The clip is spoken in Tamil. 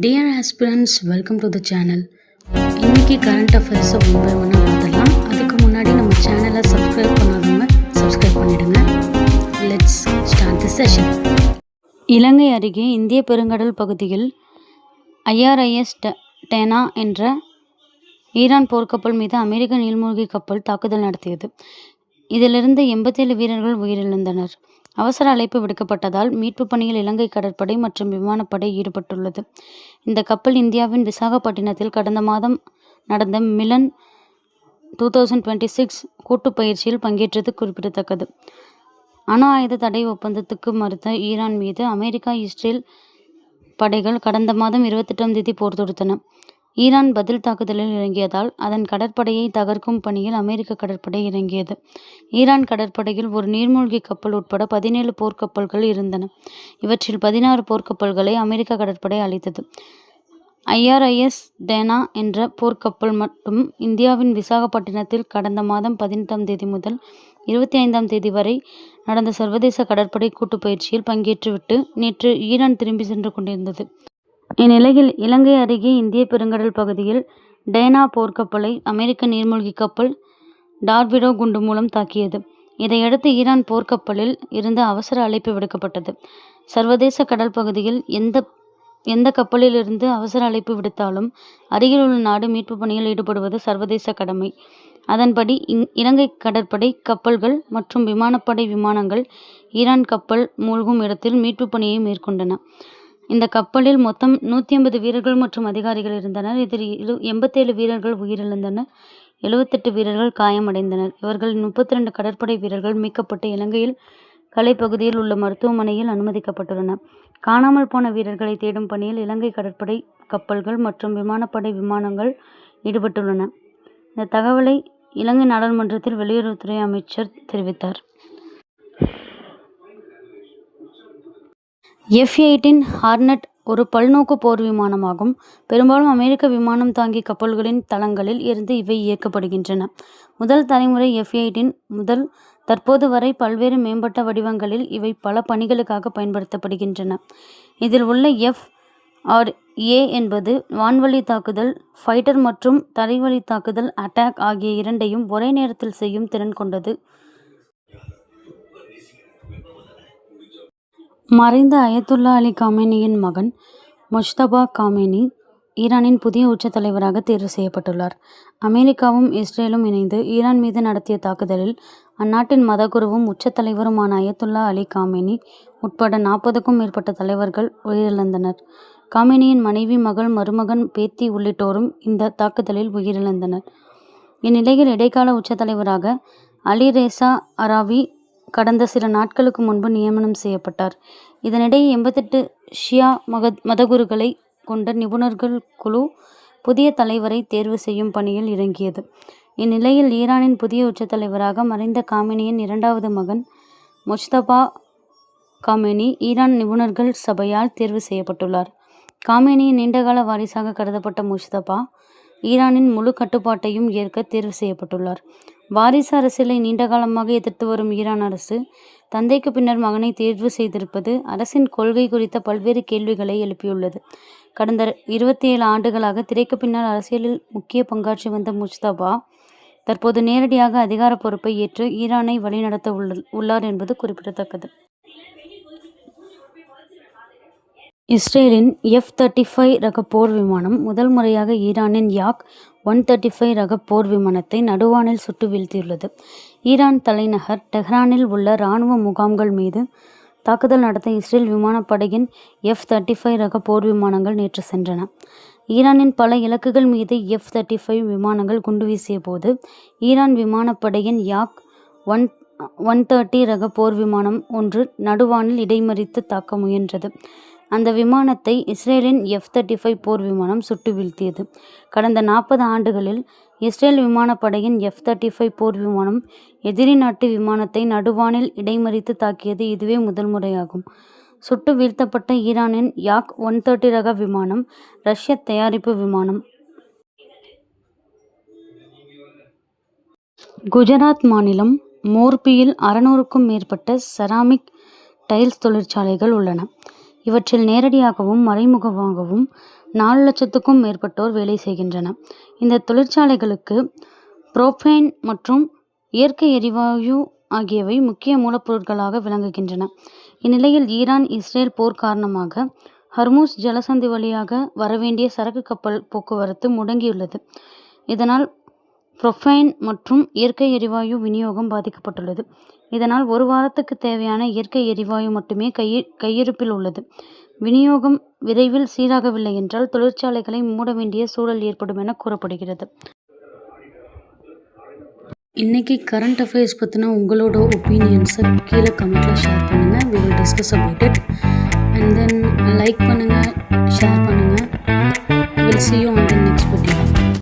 Dear aspirants, welcome to the channel. இன்றைக்கி கரண்ட் அஃபேர்ஸை ஒன் பை ஒன்னாக பார்த்துடலாம். அதுக்கு முன்னாடி நம்ம சேனலை சப்ஸ்கிரைப் பண்ணாதவங்க சப்ஸ்கிரைப் பண்ணிவிடுங்க. Let's start the session. Ilangai அருகே இந்திய பெருங்கடல் பகுதியில் IRIS டேனா என்ற ஈரான் போர்க்கப்பல் மீது அமெரிக்க நீர்மூழ்கி கப்பல் தாக்குதல் நடத்தியது. இதிலிருந்து 87 வீரர்கள் உயிரிழந்தனர். அவசர அழைப்பு விடுக்கப்பட்டதால் மீட்பு பணியில் இலங்கை கடற்படை மற்றும் விமானப்படை ஈடுபட்டுள்ளது. இந்த கப்பல் இந்தியாவின் விசாகப்பட்டினத்தில் கடந்த மாதம் நடந்த மிலன் 2026 கூட்டு பயிற்சியில் பங்கேற்றது குறிப்பிடத்தக்கது. அணு ஆயுத தடை ஒப்பந்தத்துக்கு மறுத்த ஈரான் மீது அமெரிக்கா, இஸ்ரேல் படைகள் கடந்த மாதம் 28ஆம் தேதி போர் தொடுத்தன. ஈரான் பதில் தாக்குதலில் இறங்கியதால் அதன் கடற்படையை தகர்க்கும் பணியில் அமெரிக்க கடற்படை இறங்கியது. ஈரான் கடற்படையில் ஒரு நீர்மூழ்கி கப்பல் உட்பட 17 போர்க்கப்பல்கள் இருந்தன. இவற்றில் 16 போர்க்கப்பல்களை அமெரிக்க கடற்படை அழித்தது. IRIS டேனா என்ற போர்க்கப்பல் மட்டும் இந்தியாவின் விசாகப்பட்டினத்தில் கடந்த மாதம் 18ஆம் தேதி முதல் 25ஆம் தேதி வரை நடந்த சர்வதேச கடற்படை கூட்டு பயிற்சியில் பங்கேற்றுவிட்டு நேற்று ஈரான் திரும்பி சென்று கொண்டிருந்தது. இந்நிலையில் இலங்கை அருகே இந்திய பெருங்கடல் பகுதியில் டேனா போர்க்கப்பலை அமெரிக்க நீர்மூழ்கி கப்பல் டார்விடோ குண்டு மூலம் தாக்கியது. இதையடுத்து ஈரான் போர்க்கப்பலில் இருந்து அவசர அழைப்பு விடுக்கப்பட்டது. சர்வதேச கடல் பகுதியில் எந்த கப்பலில் இருந்து அவசர அழைப்பு விடுத்தாலும் அருகில் உள்ள நாடு மீட்பு பணியில் ஈடுபடுவது சர்வதேச கடமை. அதன்படி இலங்கை கடற்படை கப்பல்கள் மற்றும் விமானப்படை விமானங்கள் ஈரான் கப்பல் மூழ்கும் இடத்தில் மீட்பு பணியை மேற்கொண்டன. இந்த கப்பலில் மொத்தம் 150 வீரர்கள் மற்றும் அதிகாரிகள் இருந்தனர். இதில் 87 வீரர்கள் உயிரிழந்தனர், 78 வீரர்கள் காயமடைந்தனர். இவர்களில் 32 கடற்படை வீரர்கள் மீட்கப்பட்டு இலங்கையில் கலை பகுதியில் உள்ள மருத்துவமனையில் அனுமதிக்கப்பட்டுள்ளனர். காணாமல் போன வீரர்களை தேடும் பணியில் இலங்கை கடற்படை கப்பல்கள் மற்றும் விமானப்படை விமானங்கள் ஈடுபட்டுள்ளன. இந்த தகவலை இலங்கை நாடாளுமன்றத்தில் வெளியுறவுத்துறை அமைச்சர் தெரிவித்தார். F-18 ஹார்னட் ஒரு பல்நோக்கு போர் விமானமாகும். பெரும்பாலும் அமெரிக்க விமானம் தாங்கி கப்பல்களின் தளங்களில் இருந்து இவை இயக்கப்படுகின்றன. முதல் தலைமுறை F-18 முதல் தற்போது வரை பல்வேறு மேம்பட்ட வடிவங்களில் இவை பல பணிகளுக்காக பயன்படுத்தப்படுகின்றன. இதில் உள்ள F/A என்பது வான்வழி தாக்குதல் ஃபைட்டர் மற்றும் தரைவழி தாக்குதல் அட்டாக் ஆகிய இரண்டையும் ஒரே நேரத்தில் செய்யும் திறன் கொண்டது. மறைந்த அயத்துல்லா அலி காமேனியின் மகன் முஜ்தபா காமேனி ஈரானின் புதிய உச்ச தலைவராக தேர்வு செய்யப்பட்டுள்ளார். அமெரிக்காவும் இஸ்ரேலும் இணைந்து ஈரான் மீது நடத்திய தாக்குதலில் அந்நாட்டின் மதகுருவும் உச்ச தலைவருமான அயத்துல்லா அலி காமேனி உட்பட 40க்கும் மேற்பட்ட தலைவர்கள் உயிரிழந்தனர். காமேனியின் மனைவி, மகள், மருமகன், பேத்தி உள்ளிட்டோரும் இந்த தாக்குதலில் உயிரிழந்தனர். இந்நிலையில் இடைக்கால உச்ச தலைவராக அலி ரேசா அராவி கடந்த சில நாட்களுக்கு முன்பு நியமனம் செய்யப்பட்டார். இதனிடையே 88 ஷியா மதகுருக்களை கொண்ட நிபுணர்கள் குழு புதிய தலைவரை தேர்வு செய்யும் பணியில் இறங்கியது. இந்நிலையில் ஈரானின் புதிய உச்ச தலைவராக மறைந்த காமேனியின் இரண்டாவது மகன் முஜ்தபா காமேனி ஈரான் நிபுணர்கள் சபையால் தேர்வு செய்யப்பட்டுள்ளார். காமேனியின் நீண்டகால வாரிசாக கருதப்பட்ட முஜ்தபா ஈரானின் முழு கட்டுப்பாட்டையும் ஏற்க தேர்வு செய்யப்பட்டுள்ளார். வாரிசு அரசியலை நீண்டகாலமாக எதிர்த்து வரும் ஈரான் அரசு தந்தைக்கு பின்னர் மகனை தேர்வு செய்திருப்பது அரசின் கொள்கை குறித்த பல்வேறு கேள்விகளை எழுப்பியுள்ளது. கடந்த 27 ஆண்டுகளாக திரைக்கு பின்னால் அரசியலில் முக்கிய பங்காற்றி வந்த முஜ்தபா தற்போது நேரடியாக அதிகார பொறுப்பை ஏற்று ஈரானை வழிநடத்த உள்ளார் என்பது குறிப்பிடத்தக்கது. இஸ்ரேலின் F-35 ரக போர் விமானம் முதல் முறையாக ஈரானின் Yak-135 ரக போர் விமானத்தை நடுவானில் சுட்டு வீழ்த்தியுள்ளது. ஈரான் தலைநகர் டெஹ்ரானில் உள்ள இராணுவ முகாம்கள் மீது தாக்குதல் நடத்த இஸ்ரேல் விமானப்படையின் F-35 ரக போர் விமானங்கள் நேற்று சென்றன. ஈரானின் பல இலக்குகள் மீது F-35 விமானங்கள் குண்டு வீசிய போது ஈரான் விமானப்படையின் Yak-130 ரக போர் விமானம் ஒன்று நடுவானில் இடைமறித்து தாக்க முயன்றது. அந்த விமானத்தை இஸ்ரேலின் F-35 போர் விமானம் சுட்டு வீழ்த்தியது. கடந்த 40 ஆண்டுகளில் இஸ்ரேல் விமானப்படையின் F-35 போர் விமானம் எதிரி நாட்டு விமானத்தை நடுவானில் இடைமறித்து தாக்கியது இதுவே முதல் முறையாகும். சுட்டு வீழ்த்தப்பட்ட ஈரானின் Yak-130 ரக விமானம் ரஷ்ய தயாரிப்பு விமானம். குஜராத் மாநிலம் மோர்பியில் 600க்கும் மேற்பட்ட செராமிக் டைல்ஸ் தொழிற்சாலைகள் உள்ளன. இவற்றில் நேரடியாகவும் மறைமுகமாகவும் 4,00,000க்கும் மேற்பட்டோர் வேலை செய்கின்றனர். இந்த தொழிற்சாலைகளுக்கு புரோப்பேன் மற்றும் இயற்கை எரிவாயு ஆகியவை முக்கிய மூலப்பொருட்களாக விளங்குகின்றன. இந்நிலையில் ஈரான் இஸ்ரேல் போர் காரணமாக ஹர்முஸ் ஜலசந்தி வழியாக வரவேண்டிய சரக்கு கப்பல் போக்குவரத்து முடங்கியுள்ளது. இதனால் புரோப்பேன் மற்றும் இயற்கை எரிவாயு விநியோகம் பாதிக்கப்பட்டுள்ளது. இதனால் ஒரு வாரத்துக்கு தேவையான இயற்கை எரிவாயு மட்டுமே கையிருப்பில் உள்ளது. விநியோகம் விரைவில் சீராகவில்லை என்றால் தொழிற்சாலைகளை மூட வேண்டிய சூழல் ஏற்படும் என கூறப்படுகிறது. இன்னைக்கு கரண்ட் அஃபேர்ஸ் பற்றின உங்களோட ஒப்பீனியன்ஸை கீழே கமெண்ட்டில் ஷேர் பண்ணுங்கள். we will discuss about it and then like பண்ணுங்கள், ஷேர் பண்ணுங்கள். we'll see you on the next